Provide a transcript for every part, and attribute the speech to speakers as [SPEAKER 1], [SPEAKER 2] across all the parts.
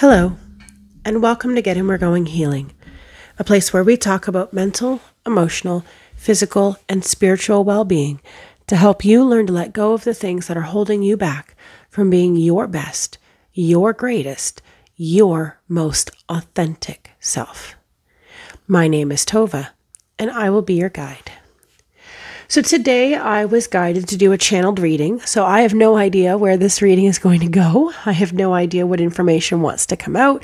[SPEAKER 1] Hello, and welcome to Getting We're Going Healing, a place where we talk about mental, emotional, physical, and spiritual well-being to help you learn to let go of the things that are holding you back from being your best, your greatest, your most authentic self. My name is Tova, and I will be your guide. So today I was guided to do a channeled reading, so I have no idea where this reading is going to go. I have no idea what information wants to come out.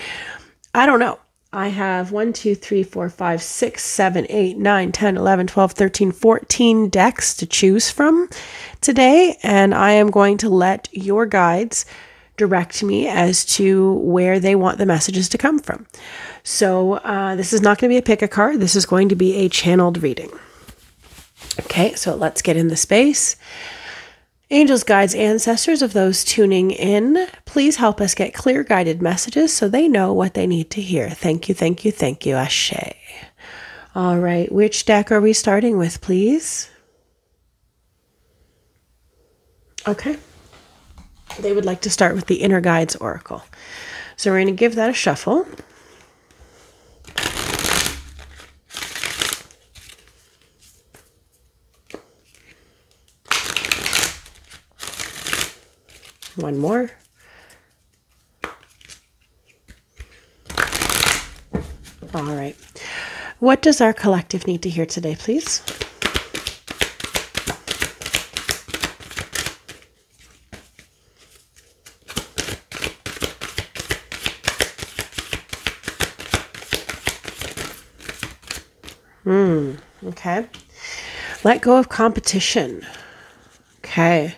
[SPEAKER 1] I don't know. I have 1, 2, 3, 4, 5, 6, 7, 8, 9, 10, 11, 12, 13, 14 decks to choose from today, and I am going to let your guides direct me as to where they want the messages to come from. So this is not going to be a pick a card. This is going to be a channeled reading. Okay, so let's get in the space. Angels, guides, ancestors of those tuning in, please help us get clear guided messages so they know what they need to hear. Thank you, thank you, thank you, Ashe. All right, which deck are we starting with, please? Okay. They would like to start with the Inner Guides Oracle. So we're going to give that a shuffle. One more. All right. What does our collective need to hear today, please? Okay. Let go of competition. Okay.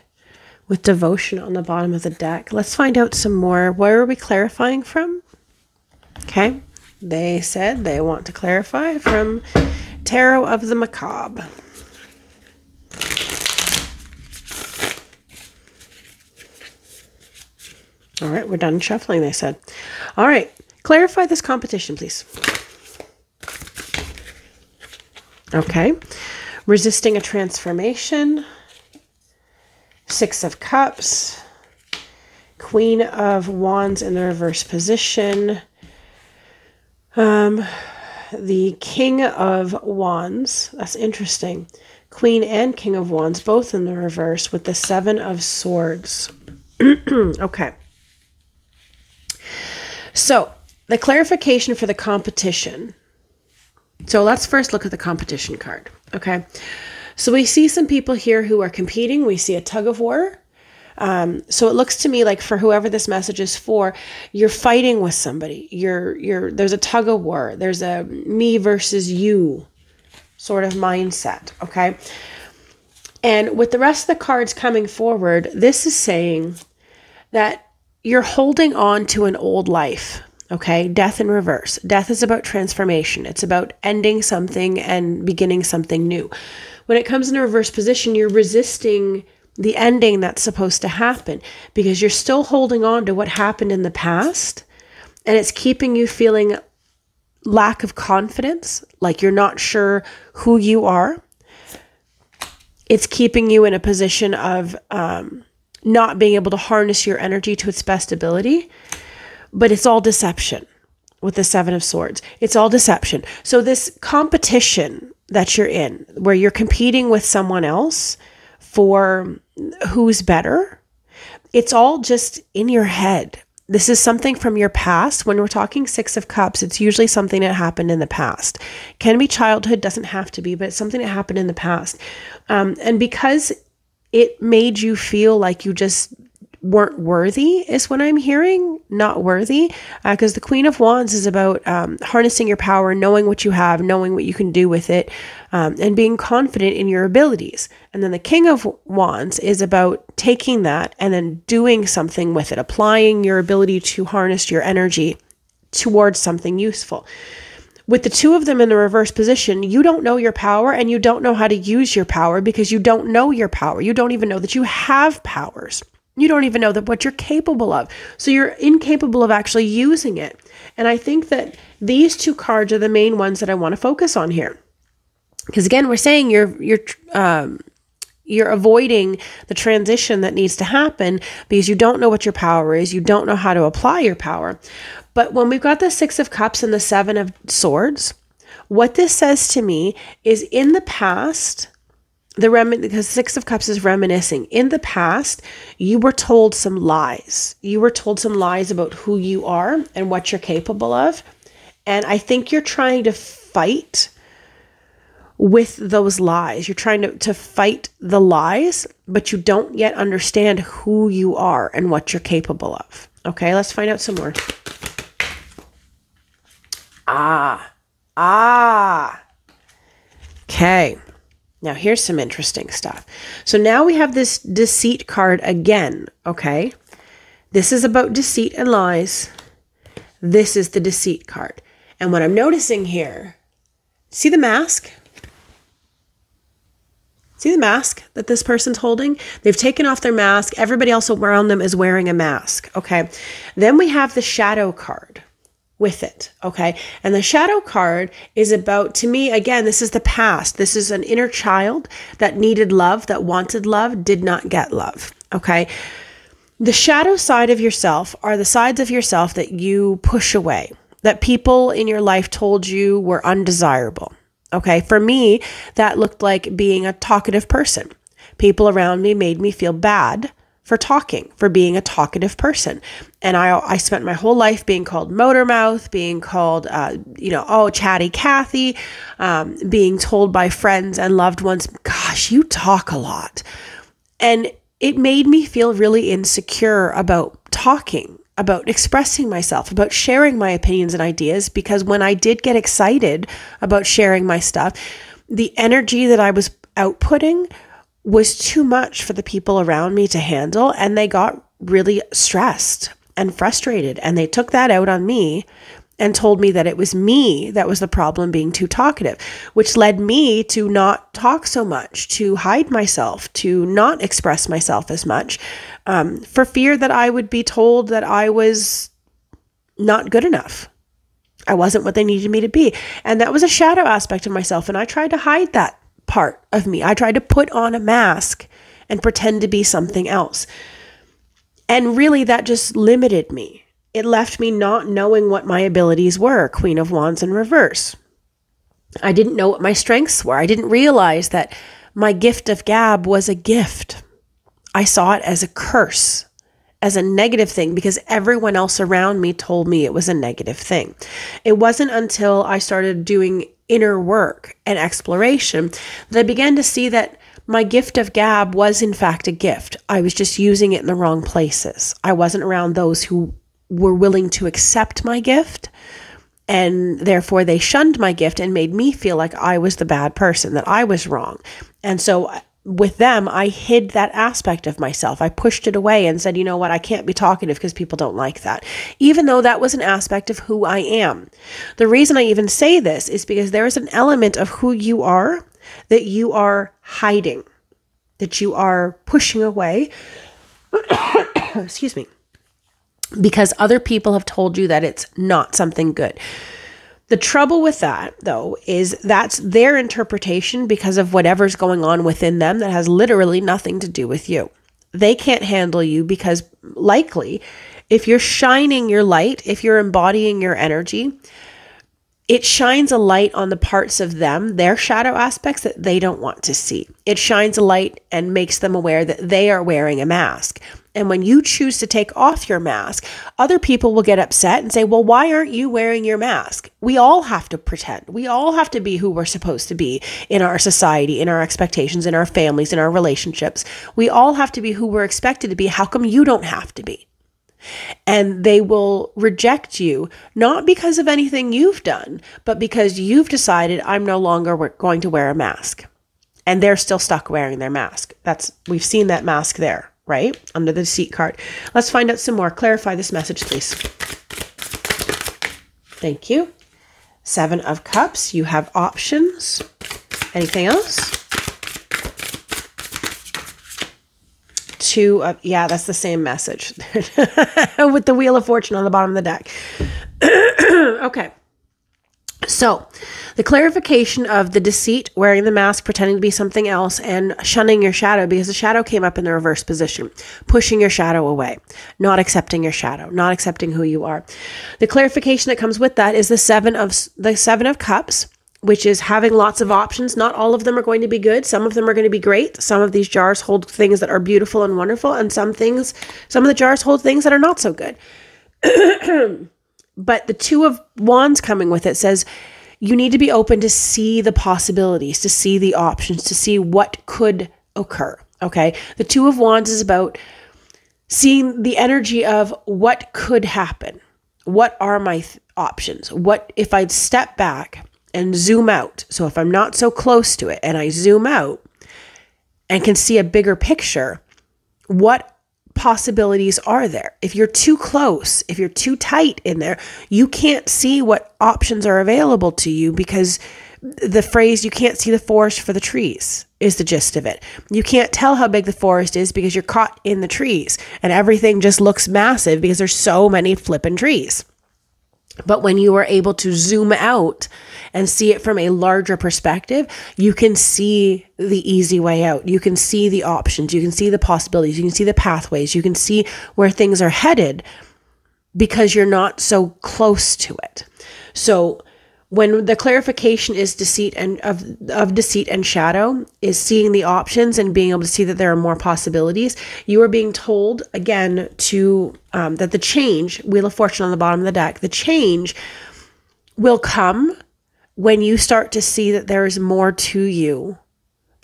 [SPEAKER 1] With devotion on the bottom of the deck. Let's find out some more. Where are we clarifying from? Okay. They said they want to clarify from Tarot of the Macabre. All right, we're done shuffling, they said. All right, clarify this competition, please. Okay. Resisting a transformation. 6 of Cups, Queen of Wands in the reverse position, the King of Wands, that's interesting, Queen and King of Wands, both in the reverse with the 7 of Swords. Okay. So, the clarification for the competition. So, let's first look at the competition card, okay? So we see some people here who are competing. We see a tug of war. So it looks to me like for whoever this message is for, you're fighting with somebody. There's a tug of war. There's a me versus you sort of mindset. Okay. And with the rest of the cards coming forward, this is saying that you're holding on to an old life. Okay. Death in reverse. Death is about transformation. It's about ending something and beginning something new. When it comes in a reverse position, you're resisting the ending that's supposed to happen because you're still holding on to what happened in the past, and it's keeping you feeling lack of confidence, like you're not sure who you are. It's keeping you in a position of not being able to harness your energy to its best ability, but it's all deception with the 7 of Swords. It's all deception. So this competition that you're in, where you're competing with someone else for who's better, it's all just in your head. This is something from your past. When we're talking 6 of Cups, it's usually something that happened in the past. Can be childhood, doesn't have to be, but it's something that happened in the past. And because it made you feel like you just weren't worthy is what I'm hearing, not worthy, because the Queen of Wands is about harnessing your power, knowing what you have, knowing what you can do with it, and being confident in your abilities. And then the King of Wands is about taking that and then doing something with it, applying your ability to harness your energy towards something useful. With the 2 of them in the reverse position, you don't know your power and you don't know how to use your power because you don't know your power. You don't even know that you have powers. You don't even know that what you're capable of. So you're incapable of actually using it. And I think that these 2 cards are the main ones that I want to focus on here. Because again, we're saying you're You're avoiding the transition that needs to happen because you don't know what your power is. You don't know how to apply your power. But when we've got the Six of Cups and the Seven of Swords, what this says to me is in the past, because Six of Cups is reminiscing. In the past, you were told some lies. You were told some lies about who you are and what you're capable of. And I think you're trying to fight with those lies. You're trying to fight the lies, but you don't yet understand who you are and what you're capable of. Okay, let's find out some more. Okay. Now here's some interesting stuff. So now we have this deceit card again, okay? This is about deceit and lies. This is the deceit card. And what I'm noticing here, see the mask? See the mask that this person's holding? They've taken off their mask. Everybody else around them is wearing a mask, okay? Then we have the shadow card with it, okay? And the shadow card is about, to me, again, this is the past. This is an inner child that needed love, that wanted love, did not get love, okay? The shadow side of yourself are the sides of yourself that you push away, that people in your life told you were undesirable. Okay, for me, that looked like being a talkative person. People around me made me feel bad for talking, for being a talkative person. And I spent my whole life being called motor mouth, being called, chatty Cathy, being told by friends and loved ones, gosh, you talk a lot. And it made me feel really insecure about talking, about expressing myself, about sharing my opinions and ideas, because when I did get excited about sharing my stuff, the energy that I was outputting was too much for the people around me to handle, and they got really stressed and frustrated, and they took that out on me and told me that it was me that was the problem, being too talkative, which led me to not talk so much, to hide myself, to not express myself as much, for fear that I would be told that I was not good enough. I wasn't what they needed me to be. And that was a shadow aspect of myself. And I tried to hide that part of me. I tried to put on a mask and pretend to be something else. And really, that just limited me. It left me not knowing what my abilities were, Queen of Wands in reverse. I didn't know what my strengths were. I didn't realize that my gift of gab was a gift. I saw it as a curse, as a negative thing, because everyone else around me told me it was a negative thing. It wasn't until I started doing inner work and exploration that I began to see that my gift of gab was in fact a gift. I was just using it in the wrong places. I wasn't around those who were willing to accept my gift, and therefore they shunned my gift and made me feel like I was the bad person, that I was wrong. And so with them, I hid that aspect of myself. I pushed it away and said, you know what, I can't be talkative because people don't like that, even though that was an aspect of who I am. The reason I even say this is because there is an element of who you are that you are hiding, that you are pushing away. Excuse me. Because other people have told you that it's not something good. The trouble with that, though, is that's their interpretation because of whatever's going on within them that has literally nothing to do with you. They can't handle you because likely if you're shining your light, if you're embodying your energy, it shines a light on the parts of them, their shadow aspects that they don't want to see. It shines a light and makes them aware that they are wearing a mask. And when you choose to take off your mask, other people will get upset and say, well, why aren't you wearing your mask? We all have to pretend. We all have to be who we're supposed to be in our society, in our expectations, in our families, in our relationships. We all have to be who we're expected to be. How come you don't have to be? And they will reject you, not because of anything you've done, but because you've decided I'm no longer going to wear a mask. And they're still stuck wearing their mask. We've seen that mask there, right? Under the deceit card. Let's find out some more. Clarify this message, please. Thank you. 7 of Cups. You have options. Anything else? 2 of, yeah, that's the same message with the Wheel of Fortune on the bottom of the deck. Okay. So, the clarification of the deceit, wearing the mask, pretending to be something else, and shunning your shadow because the shadow came up in the reverse position, pushing your shadow away, not accepting your shadow, not accepting who you are. The clarification that comes with that is the seven of cups, which is having lots of options. Not all of them are going to be good. Some of them are going to be great. Some of these jars hold things that are beautiful and wonderful, and some of the jars hold things that are not so good. But the Two of Wands coming with it says you need to be open to see the possibilities, to see the options, to see what could occur. Okay. The Two of Wands is about seeing the energy of what could happen. What are my options? What if I step back and zoom out? So if I'm not so close to it and I zoom out and can see a bigger picture, what possibilities are there? If you're too close, if you're too tight in there, you can't see what options are available to you, because the phrase, you can't see the forest for the trees, is the gist of it. You can't tell how big the forest is because you're caught in the trees and everything just looks massive because there's so many flippin' trees. But when you are able to zoom out and see it from a larger perspective, you can see the easy way out. You can see the options. You can see the possibilities. You can see the pathways. You can see where things are headed because you're not so close to it. So when the clarification is deceit and of deceit and shadow is seeing the options and being able to see that there are more possibilities, you are being told again to that the change, Wheel of Fortune on the bottom of the deck, the change will come when you start to see that there is more to you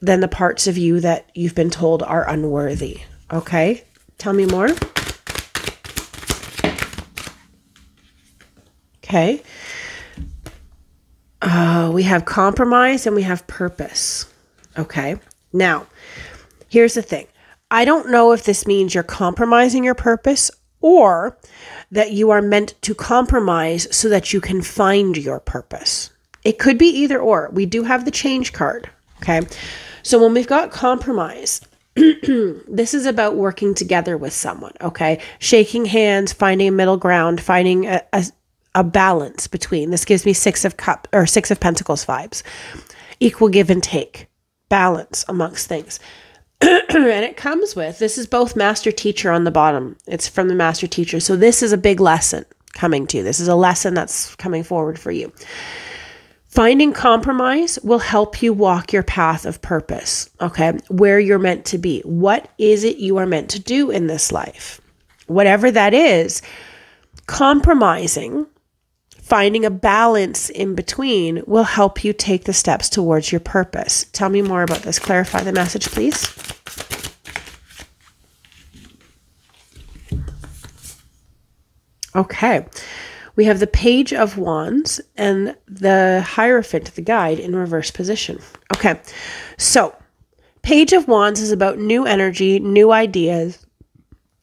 [SPEAKER 1] than the parts of you that you've been told are unworthy. Okay, tell me more. Okay. We have compromise and we have purpose. Okay. Now, here's the thing. I don't know if this means you're compromising your purpose or that you are meant to compromise so that you can find your purpose. It could be either or. We do have the change card. Okay. So when we've got compromise, this is about working together with someone. Okay. Shaking hands, finding a middle ground, finding a balance between. This gives me Six of Pentacles vibes. Equal give and take. Balance amongst things. And it comes with, this is both master teacher on the bottom. It's from the master teacher. So this is a big lesson coming to you. This is a lesson that's coming forward for you. Finding compromise will help you walk your path of purpose. Okay. Where you're meant to be. What is it you are meant to do in this life? Whatever that is, compromising, finding a balance in between will help you take the steps towards your purpose. Tell me more about this. Clarify the message, please. Okay. We have the Page of Wands and the Hierophant, the guide, in reverse position. Okay. So, Page of Wands is about new energy, new ideas,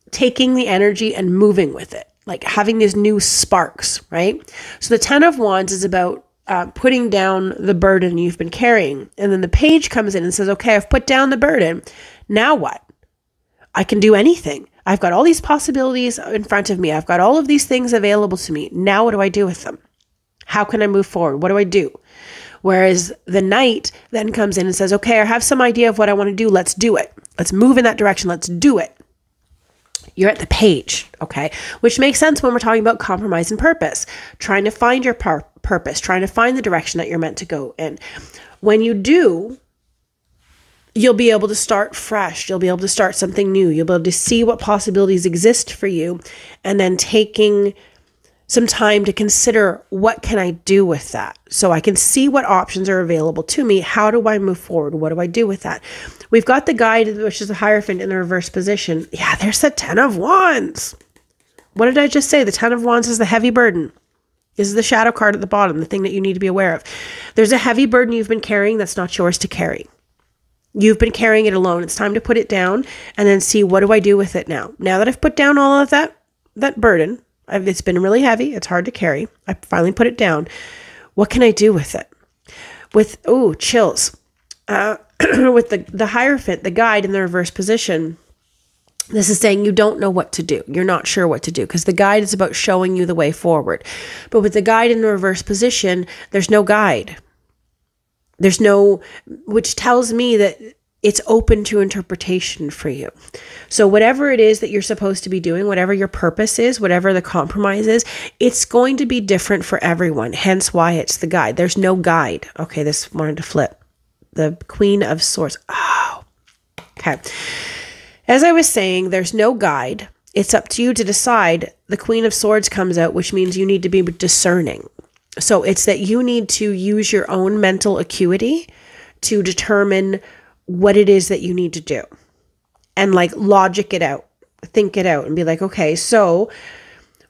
[SPEAKER 1] taking the energy and moving with it. Like having these new sparks, right? So the Ten of Wands is about putting down the burden you've been carrying. And then the Page comes in and says, okay, I've put down the burden. Now what? I can do anything. I've got all these possibilities in front of me. I've got all of these things available to me. Now what do I do with them? How can I move forward? What do I do? Whereas the Knight then comes in and says, okay, I have some idea of what I want to do. Let's do it. Let's move in that direction. Let's do it. You're at the Page, okay? Which makes sense when we're talking about compromise and purpose. Trying to find your purpose, trying to find the direction that you're meant to go in. When you do, you'll be able to start fresh. You'll be able to start something new. You'll be able to see what possibilities exist for you, and then taking some time to consider, what can I do with that? So I can see what options are available to me. How do I move forward? What do I do with that? We've got the guide, which is the Hierophant in the reverse position. Yeah, there's the Ten of Wands. What did I just say? The Ten of Wands is the heavy burden. This is the shadow card at the bottom, the thing that you need to be aware of. There's a heavy burden you've been carrying that's not yours to carry. You've been carrying it alone. It's time to put it down and then see, what do I do with it now? Now that I've put down all of that burden, it's been really heavy. It's hard to carry. I finally put it down. What can I do with it? Chills. With the Hierophant, the guide in the reverse position, This is saying you don't know what to do. You're not sure what to do because the guide is about showing you the way forward. But with the guide in the reverse position, there's no guide. There's no, which tells me that it's open to interpretation for you. So whatever it is that you're supposed to be doing, whatever your purpose is, whatever the compromise is, it's going to be different for everyone. Hence why it's the guide. There's no guide. Okay, this wanted to flip. The Queen of Swords. Oh, okay. As I was saying, there's no guide. It's up to you to decide. The Queen of Swords comes out, which means you need to be discerning. So it's that you need to use your own mental acuity to determine what it is that you need to do and like logic it out, think it out and be like, okay, so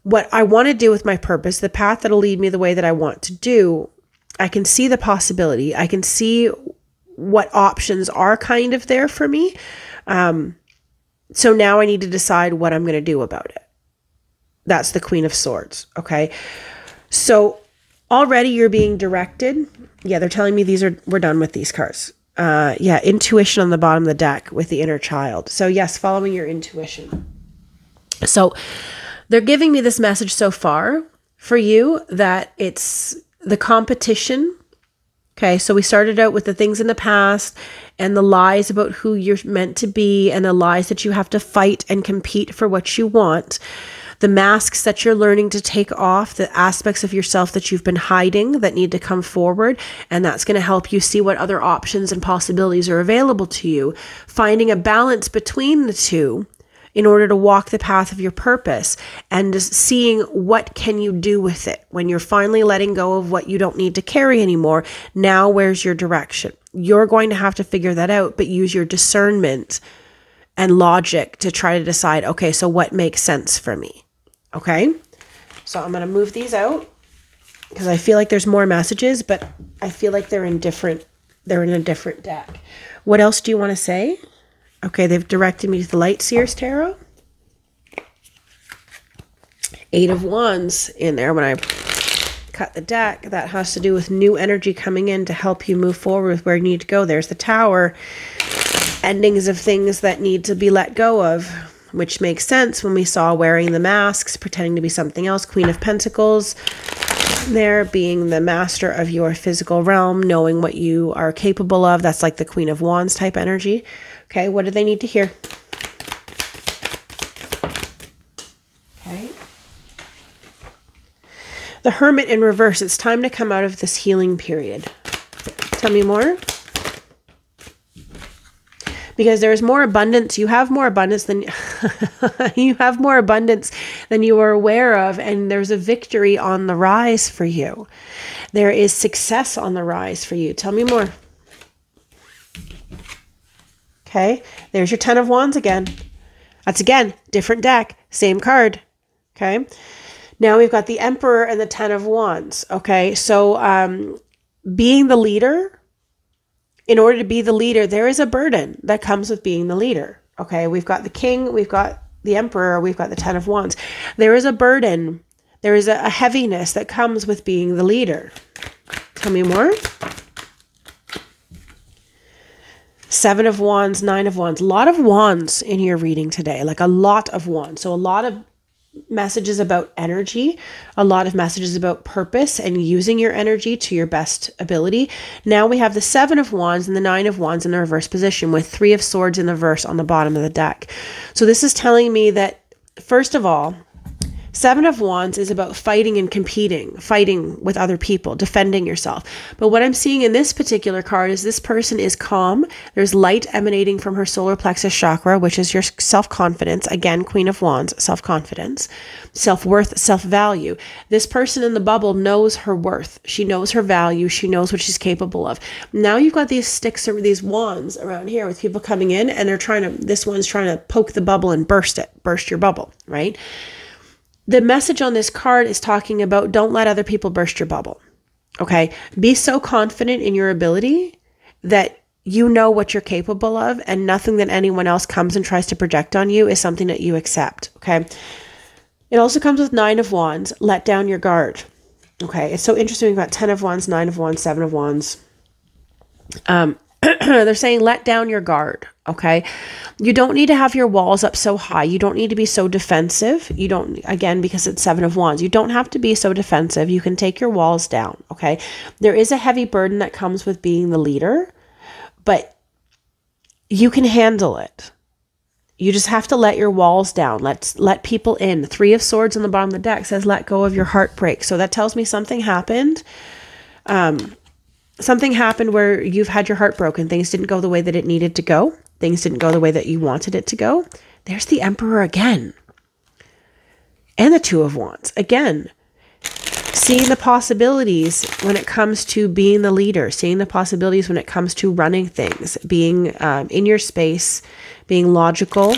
[SPEAKER 1] what I want to do with my purpose, the path that'll lead me the way that I want to do, I can see the possibility. I can see what options are kind of there for me. So now I need to decide what I'm going to do about it. That's the Queen of Swords. Okay. So already you're being directed. Yeah. They're telling me we're done with these cards. Yeah, intuition on the bottom of the deck with the inner child. So yes, following your intuition. So they're giving me this message so far for you that it's the competition. Okay, so we started out with the things in the past and the lies about who you're meant to be and the lies that you have to fight and compete for what you want. The masks that you're learning to take off, the aspects of yourself that you've been hiding that need to come forward. And that's going to help you see what other options and possibilities are available to you. Finding a balance between the two in order to walk the path of your purpose and just seeing what can you do with it. When you're finally letting go of what you don't need to carry anymore, now where's your direction? You're going to have to figure that out, but use your discernment and logic to try to decide, okay, so what makes sense for me? Okay, so I'm going to move these out because I feel like there's more messages, but I feel like they're in a different deck. What else do you want to say? Okay, they've directed me to the Light Seers Tarot. 8 of Wands in there when I cut the deck. That has to do with new energy coming in to help you move forward with where you need to go. There's the Tower. Endings of things that need to be let go of, which makes sense when we saw wearing the masks, pretending to be something else. Queen of Pentacles there, being the master of your physical realm, knowing what you are capable of. That's like the Queen of Wands type energy. Okay, what do they need to hear? Okay. The Hermit in reverse. It's time to come out of this healing period. Tell me more. Because there's more abundance. You have more abundance than you have more abundance than you are aware of, and there's a victory on the rise for you. There is success on the rise for you. Tell me more. Okay, there's your 10 of Wands again. That's again different deck, same card. Okay, now we've got the Emperor and the 10 of Wands. Okay, so being the leader. In order to be the leader, there is a burden that comes with being the leader. Okay, we've got the King, we've got the Emperor, we've got the 10 of Wands. There is a burden. There is a heaviness that comes with being the leader. Tell me more. 7 of Wands, 9 of Wands. A lot of Wands in your reading today, like a lot of Wands. So a lot of messages about energy, a lot of messages about purpose and using your energy to your best ability. Now we have the 7 of Wands and the 9 of Wands in the reverse position with 3 of Swords in the reverse on the bottom of the deck. So this is telling me that, first of all, 7 of Wands is about fighting and competing, fighting with other people, defending yourself. But what I'm seeing in this particular card is this person is calm. There's light emanating from her solar plexus chakra, which is your self-confidence. Again, Queen of Wands, self-confidence, self-worth, self-value. This person in the bubble knows her worth. She knows her value. She knows what she's capable of. Now you've got these sticks or these wands around here with people coming in and this one's trying to poke the bubble and burst your bubble, right? The message on this card is talking about don't let other people burst your bubble. Okay. Be so confident in your ability that you know what you're capable of, and nothing that anyone else comes and tries to project on you is something that you accept. Okay. It also comes with 9 of Wands. Let down your guard. Okay. It's so interesting. We've got 10 of Wands, 9 of Wands, 7 of Wands. They're saying let down your guard, okay? You don't need to have your walls up so high. You don't need to be so defensive. You don't, again, because it's Seven of Wands, you don't have to be so defensive. You can take your walls down, okay? There is a heavy burden that comes with being the leader, but you can handle it. You just have to let your walls down. Let people in. Three of Swords on the bottom of the deck says let go of your heartbreak. So that tells me something happened. Something happened where you've had your heart broken. Things didn't go the way that it needed to go. Things didn't go the way that you wanted it to go. There's the Emperor again. And the Two of Wands. Again, seeing the possibilities when it comes to being the leader. Seeing the possibilities when it comes to running things. Being in your space. Being logical.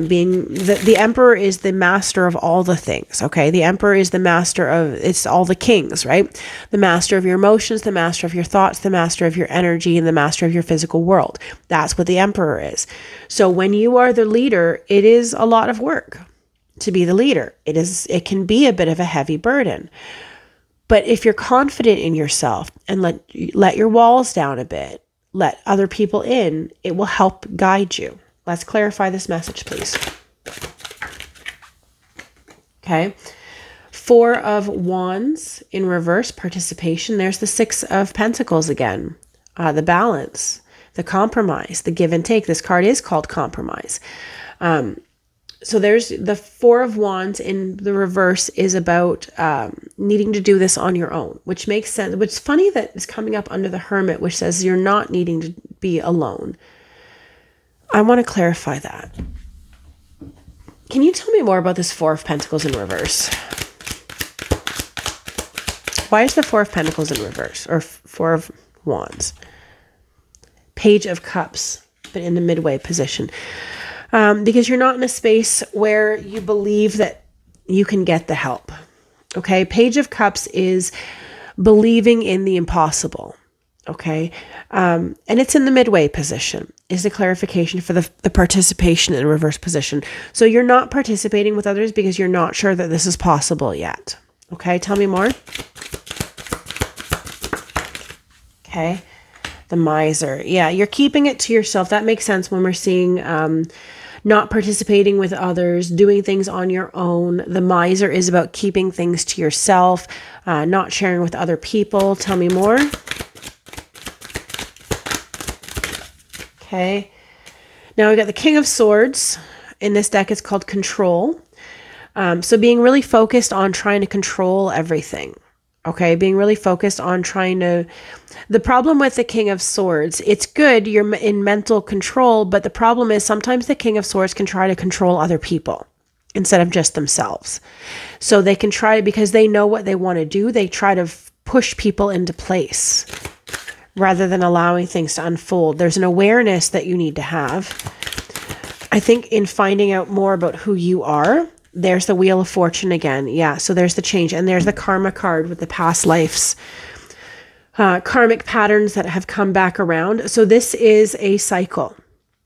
[SPEAKER 1] Being the Emperor is the master of all the things, okay? The Emperor is the master of, it's all the kings, right? The master of your emotions, the master of your thoughts, the master of your energy, and the master of your physical world. That's what the Emperor is. So when you are the leader, it is a lot of work to be the leader. It can be a bit of a heavy burden. But if you're confident in yourself and let your walls down a bit, let other people in, it will help guide you. Let's clarify this message, please. Okay. Four of Wands in reverse, participation. There's the Six of Pentacles again. The balance, the compromise, the give and take. This card is called compromise. So there's the Four of Wands in the reverse is about needing to do this on your own, which makes sense. Which is funny that it's coming up under the Hermit, which says you're not needing to be alone. I want to clarify that. Can you tell me more about this Four of Pentacles in reverse? Why is the Four of Pentacles in reverse? Or Four of Wands? Page of Cups, but in the midway position. Because you're not in a space where you believe that you can get the help. Okay? Page of Cups is believing in the impossible. Okay? And it's in the midway position, is the clarification for the participation in reverse position. So you're not participating with others because you're not sure that this is possible yet. Okay, tell me more. Okay, the Miser. Yeah, you're keeping it to yourself. That makes sense when we're seeing not participating with others, doing things on your own. The Miser is about keeping things to yourself, not sharing with other people. Tell me more. Okay, now we got the King of Swords. In this deck, it's called Control. So being really focused on trying to control everything. Okay, being really focused on trying to... The problem with the King of Swords, it's good, you're in mental control, but the problem is sometimes the King of Swords can try to control other people instead of just themselves. So they can try, because they know what they want to do, they try to push people into place rather than allowing things to unfold. There's an awareness that you need to have. I think in finding out more about who you are, there's the Wheel of Fortune again. Yeah, so there's the change. And there's the Karma card with the past lives. Karmic patterns that have come back around. So this is a cycle,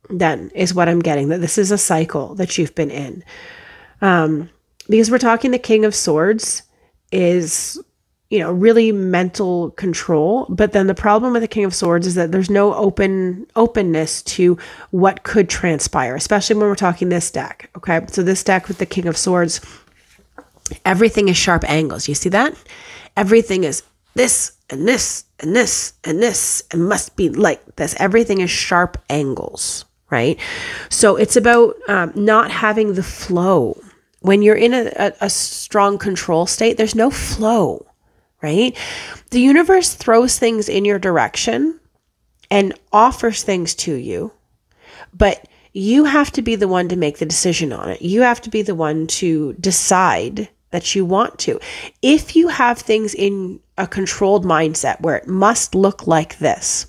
[SPEAKER 1] then, is what I'm getting. That this is a cycle that you've been in. Because we're talking the King of Swords is... really mental control. But then the problem with the King of Swords is that there's no openness to what could transpire, especially when we're talking this deck. Okay. So this deck with the King of Swords, everything is sharp angles. You see that? Everything is this and this and this and this and must be like this. Everything is sharp angles, right? So it's about not having the flow. When you're in a strong control state, there's no flow. Right? The universe throws things in your direction and offers things to you, but you have to be the one to make the decision on it. You have to be the one to decide that you want to. If you have things in a controlled mindset where it must look like this,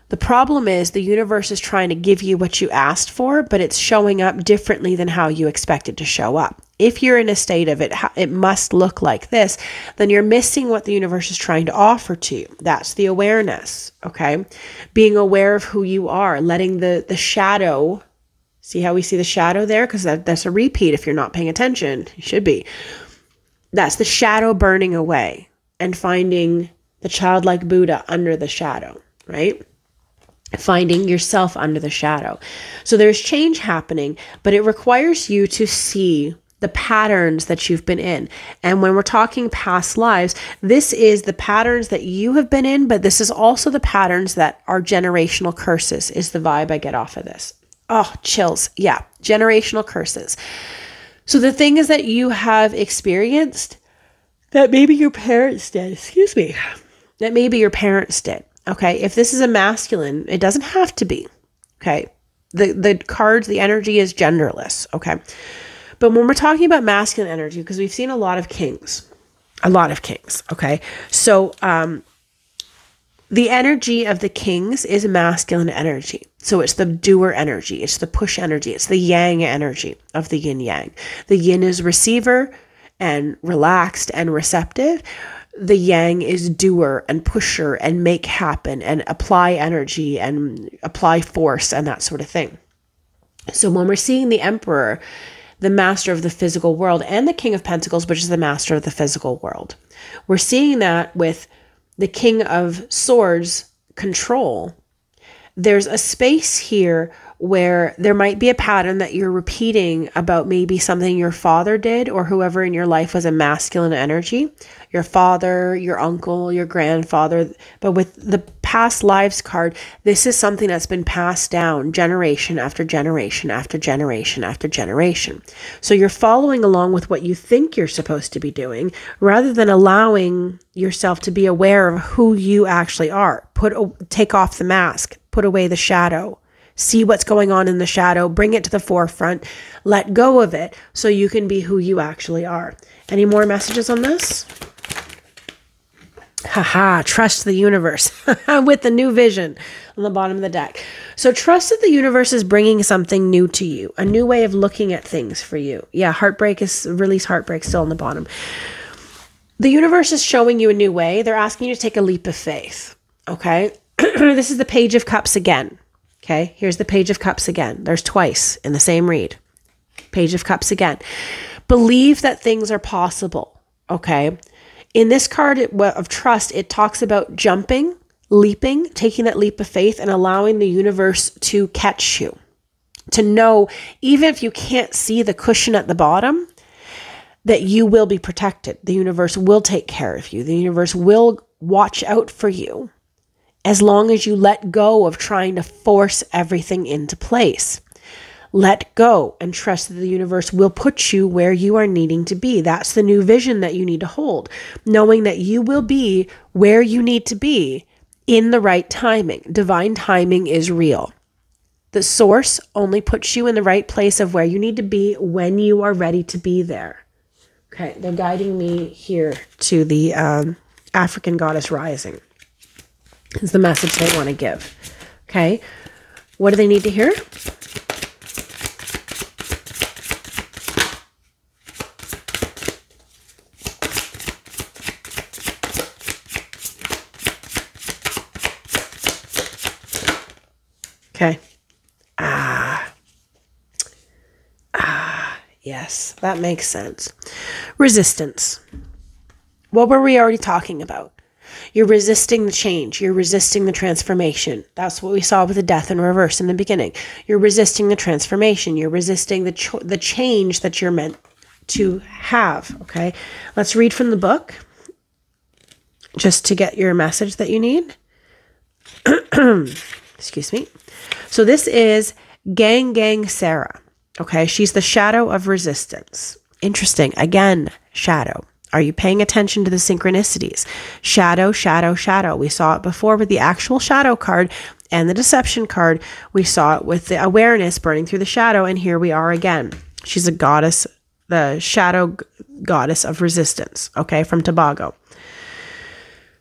[SPEAKER 1] the problem is the universe is trying to give you what you asked for, but it's showing up differently than how you expect it to show up. If you're in a state of it must look like this, then you're missing what the universe is trying to offer to you. That's the awareness, okay? Being aware of who you are, letting the shadow, see how we see the shadow there? Because that's a repeat if you're not paying attention. You should be. That's the shadow burning away and finding the childlike Buddha under the shadow, right? finding yourself under the shadow. So there's change happening, but it requires you to see the patterns that you've been in. And when we're talking past lives, this is the patterns that you have been in, but this is also the patterns that are generational curses, is the vibe I get off of this. Oh, chills. Yeah, generational curses. So the thing is that you have experienced that maybe your parents did, that maybe your parents did. Okay, if this is a masculine, it doesn't have to be. Okay, the cards, the energy is genderless. Okay, but when we're talking about masculine energy, because we've seen a lot of kings. Okay, so the energy of the kings is masculine energy. So it's the doer energy, it's the push energy, it's the yang energy of the yin yang. The yin is receiver and relaxed and receptive. The yang is doer and pusher and make happen and apply energy and apply force and that sort of thing. So when we're seeing the Emperor, the master of the physical world, and the King of Pentacles, which is the master of the physical world, we're seeing that with the King of Swords control. There's a space here where there might be a pattern that you're repeating about maybe something your father did or whoever in your life was a masculine energy, your father, your uncle, your grandfather. But with the past lives card, this is something that's been passed down generation after generation after generation after generation. So you're following along with what you think you're supposed to be doing rather than allowing yourself to be aware of who you actually are. Take off the mask, put away the shadow. See what's going on in the shadow, bring it to the forefront, let go of it so you can be who you actually are. Any more messages on this? Haha, trust the universe with the new vision on the bottom of the deck. So trust that the universe is bringing something new to you, a new way of looking at things for you. Yeah, release heartbreak still on the bottom. The universe is showing you a new way. They're asking you to take a leap of faith. Okay. This is the Page of Cups again. Okay, here's the Page of Cups again. There's twice in the same read. Page of Cups again. Believe that things are possible, okay? In this card of trust, it talks about jumping, leaping, taking that leap of faith and allowing the universe to catch you. To know, even if you can't see the cushion at the bottom, that you will be protected. The universe will take care of you. The universe will watch out for you, as long as you let go of trying to force everything into place. Let go and trust that the universe will put you where you are needing to be. That's the new vision that you need to hold, knowing that you will be where you need to be in the right timing. Divine timing is real. The source only puts you in the right place of where you need to be when you are ready to be there. Okay, they're guiding me here to the African goddess rising. Is the message they want to give. Okay. What do they need to hear? Okay. Yes, that makes sense. Resistance. What were we already talking about? You're resisting the change. You're resisting the transformation. That's what we saw with the Death in reverse in the beginning. You're resisting the transformation. You're resisting the change that you're meant to have. Okay, let's read from the book just to get your message that you need. Excuse me. So this is Gang Sarah. Okay, she's the shadow of resistance. Interesting. Again, shadow. Are you paying attention to the synchronicities? Shadow, shadow, shadow. We saw it before with the actual shadow card and the deception card. We saw it with the awareness burning through the shadow. And here we are again. She's a goddess, the shadow goddess of resistance. Okay, from Tobago.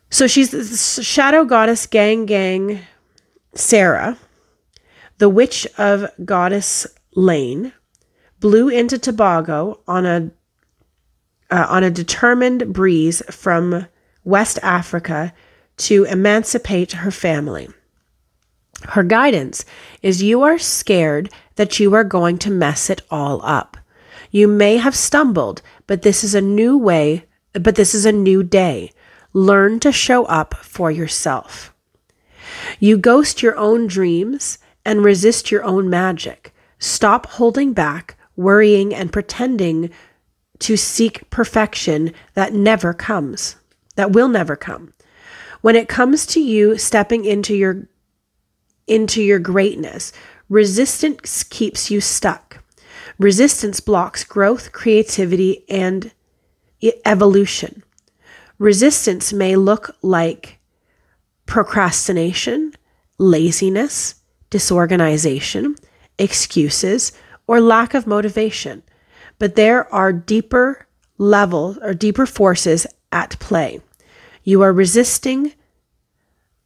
[SPEAKER 1] So she's the shadow goddess Gang Sarah, the witch of Goddess Lane, blew into Tobago on a determined breeze from West Africa to emancipate her family. Her guidance is you are scared that you are going to mess it all up. You may have stumbled, but this is a new way, but this is a new day. Learn to show up for yourself. You ghost your own dreams and resist your own magic. Stop holding back, worrying, and pretending to seek perfection that never comes, that will never come. When it comes to you stepping into your greatness, resistance keeps you stuck. Resistance blocks growth, creativity, and evolution. Resistance may look like procrastination, laziness, disorganization, excuses, or lack of motivation. But there are deeper levels or deeper forces at play. You are resisting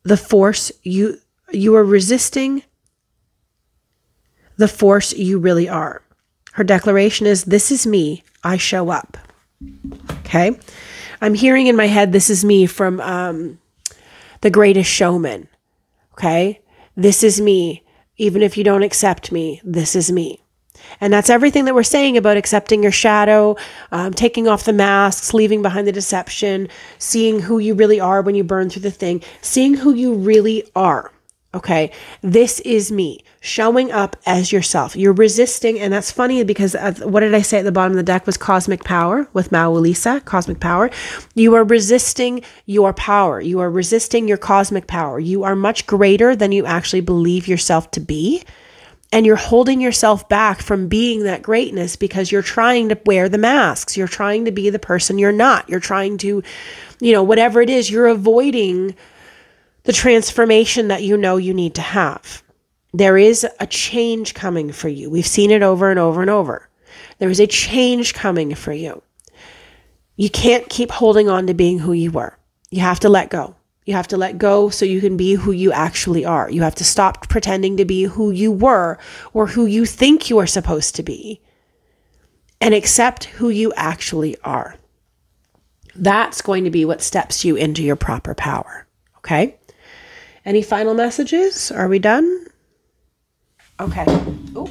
[SPEAKER 1] the force you are resisting the force you really are. Her declaration is, this is me, I show up. Okay? I'm hearing in my head, this is me from The Greatest Showman. Okay? This is me. Even if you don't accept me, this is me. And that's everything that we're saying about accepting your shadow, taking off the masks, leaving behind the deception, seeing who you really are when you burn through the thing, seeing who you really are. Okay, this is me, showing up as yourself. You're resisting, and that's funny because what did I say at the bottom of the deck was cosmic power with Maulisa, cosmic power. You are resisting your power. You are resisting your cosmic power. You are much greater than you actually believe yourself to be. And you're holding yourself back from being that greatness because you're trying to wear the masks. You're trying to be the person you're not. You're trying to, whatever it is, you're avoiding the transformation that you know you need to have. There is a change coming for you. We've seen it over and over and over. There is a change coming for you. You can't keep holding on to being who you were. You have to let go. You have to let go so you can be who you actually are. You have to stop pretending to be who you were or who you think you are supposed to be and accept who you actually are. That's going to be what steps you into your proper power. Okay? Any final messages? Are we done? Okay. Oh.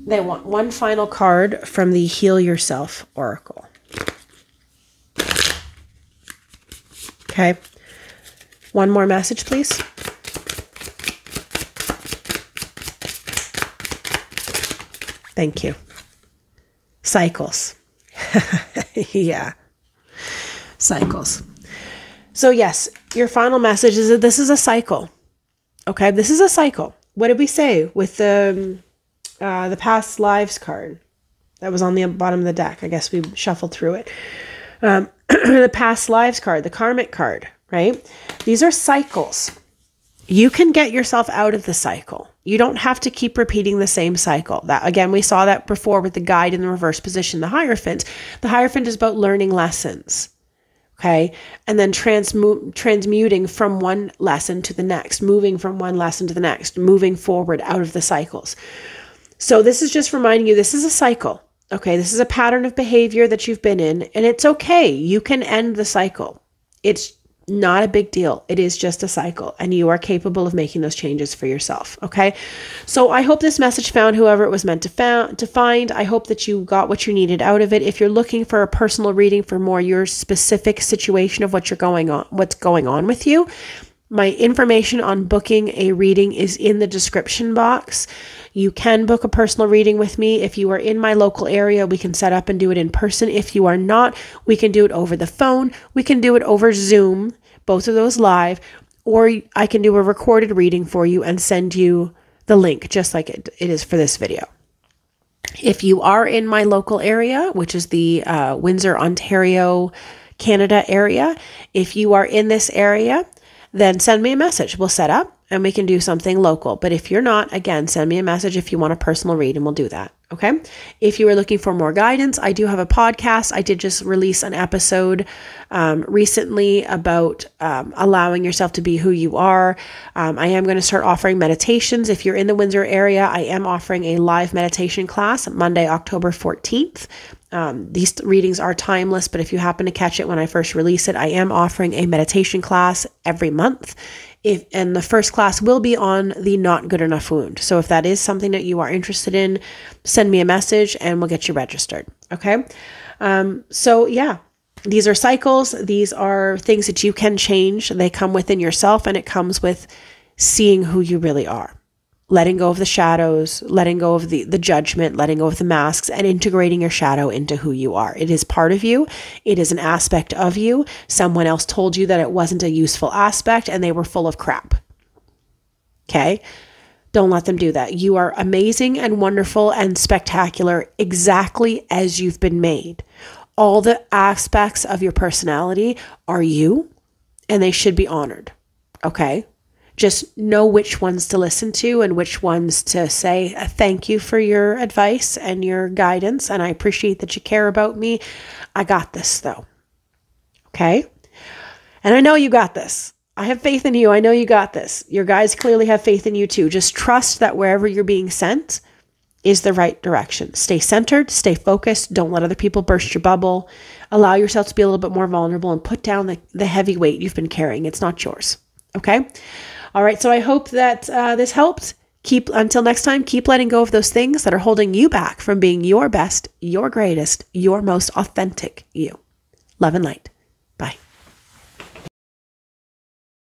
[SPEAKER 1] They want one final card from the Heal Yourself Oracle. Okay. One more message, please. Thank you. Cycles. Yeah. Cycles. So yes, your final message is that this is a cycle. Okay, this is a cycle. What did we say with the past lives card that was on the bottom of the deck? I guess we shuffled through it. The past lives card, the karmic card, right? These are cycles. You can get yourself out of the cycle. You don't have to keep repeating the same cycle. That again, we saw that before with the guide in the reverse position, the Hierophant. The Hierophant is about learning lessons. Okay. And then transmuting from one lesson to the next, moving from one lesson to the next, moving forward out of the cycles. So this is just reminding you, this is a cycle. Okay. This is a pattern of behavior that you've been in, and it's okay. You can end the cycle. It's not a big deal. It is just a cycle, and you are capable of making those changes for yourself. Okay. So I hope this message found whoever it was meant to find. I hope that you got what you needed out of it. If you're looking for a personal reading for more your specific situation of what's going on with you, my information on booking a reading is in the description box. You can book a personal reading with me. If you are in my local area, we can set up and do it in person. If you are not, we can do it over the phone. We can do it over Zoom, both of those live, or I can do a recorded reading for you and send you the link, just like it is for this video. If you are in my local area, which is the Windsor, Ontario, Canada area, if you are in this area, then send me a message. We'll set up and we can do something local. But if you're not, again, send me a message if you want a personal read and we'll do that. Okay. If you are looking for more guidance, I do have a podcast. I did just release an episode recently about allowing yourself to be who you are. I am going to start offering meditations. If you're in the Windsor area, I am offering a live meditation class Monday, October 14th. These readings are timeless, but if you happen to catch it when I first release it, I am offering a meditation class every month. And the first class will be on the not good enough wound. So if that is something that you are interested in, send me a message and we'll get you registered. Okay. So yeah, These are cycles. These are things that you can change. They come within yourself, and it comes with seeing who you really are. Letting go of the shadows, letting go of the judgment, letting go of the masks, and integrating your shadow into who you are. It is part of you. It is an aspect of you. Someone else told you that it wasn't a useful aspect and they were full of crap. Okay? Don't let them do that. You are amazing and wonderful and spectacular exactly as you've been made. All the aspects of your personality are you, and they should be honored. Okay? Just know which ones to listen to and which ones to say thank you for your advice and your guidance. And I appreciate that you care about me. I got this though. Okay. And I know you got this. I have faith in you. I know you got this. Your guides clearly have faith in you too. Just trust that wherever you're being sent is the right direction. Stay centered, stay focused. Don't let other people burst your bubble. Allow yourself to be a little bit more vulnerable and put down the heavy weight you've been carrying. It's not yours. Okay. All right, so I hope that this helped. Until next time, keep letting go of those things that are holding you back from being your best, your greatest, your most authentic you. Love and light.